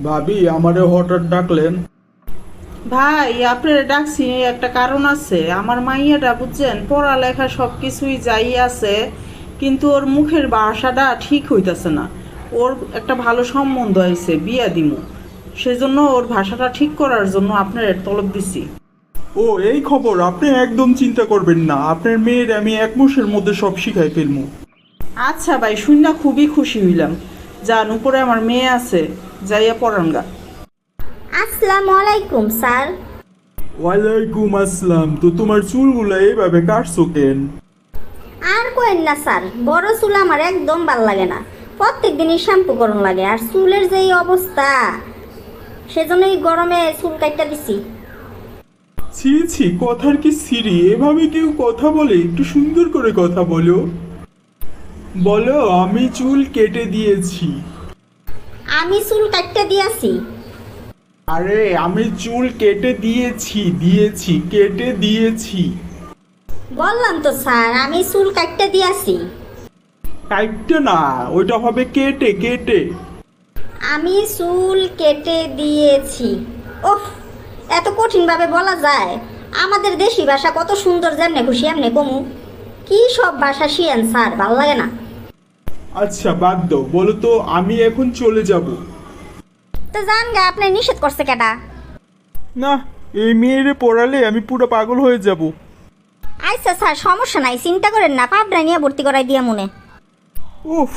ভাবি আমারে হঠাৎ ডাকলেন? ভাই আপনার ডাকছি একটা কারণ আছে। আমার মাইয়াটা বুঝছেন পড়ালেখা সব কিছুই যাই আছে, কিন্তু ওর মুখের ভাষাটা ঠিক হইতাছে না। ওর একটা ভালো সম্বন্ধ আইছে, বিয়া দিমু, সেজন্য ওর ভাষাটা ঠিক করার জন্য আপনার তলব দিছি। ও এই খবর, আপনি একদম চিন্তা করবেন না, আপনার মেয়ের আমি 1 মাসের মধ্যে সব শিখাই ফেলবো। আচ্ছা ভাই, শুননা খুবই খুশি হইলাম। যান, উপরে আমার মেয়ে আছে, যাইয়া পড়ান গা। আসসালামু আলাইকুম স্যার। ওয়ালাইকুম আসসালাম। তো তোমার চুলগুলো এইভাবে কাটছো কেন? আর কোয়েন না স্যার, বড় চুল আমার একদম ভাল লাগে না। প্রত্যেক দিনই শ্যাম্পু করুন লাগে, আর চুলের যে এই অবস্থা, সেজন্যই গরমে চুল কাটটা দিছি। ছি ছি, কথার কি সিরি? এভাবে কেউ কথা বলে? একটু সুন্দর করে কথা বলো। বলো আমি চুল কেটে দিয়েছি। আমি চুল কাটটা দিয়াছি। আরে আমি চুল কেটে দিয়েছি কেটে দিয়েছি। বললাম তো স্যার, আমি চুল কাটটা দিয়াছি। কাইটে না, ওইটা হবে কেটে কেটে। আমি চুল কেটে দিয়েছি। ওহ, এত কঠিনভাবে বলা যায়? আমাদের দেশি ভাষা কত সুন্দর, যেমনে খুশি এমনি কমু। কি সব ভাষা শিয়েন স্যার, ভাল লাগে না। আচ্ছা বাদ দাও, বলো তো আমি এখন চলে যাব। তো জান গা, আপনি নিষেধ করছে কেডা? না, এই মেয়েরে পড়ালে আমি পুরো পাগল হয়ে যাব। আচ্ছা স্যার, সমস্যা নাই, চিন্তা করেন না, পাবনা নিয়ে ভর্তি করাই দিয়া মনে। উফ।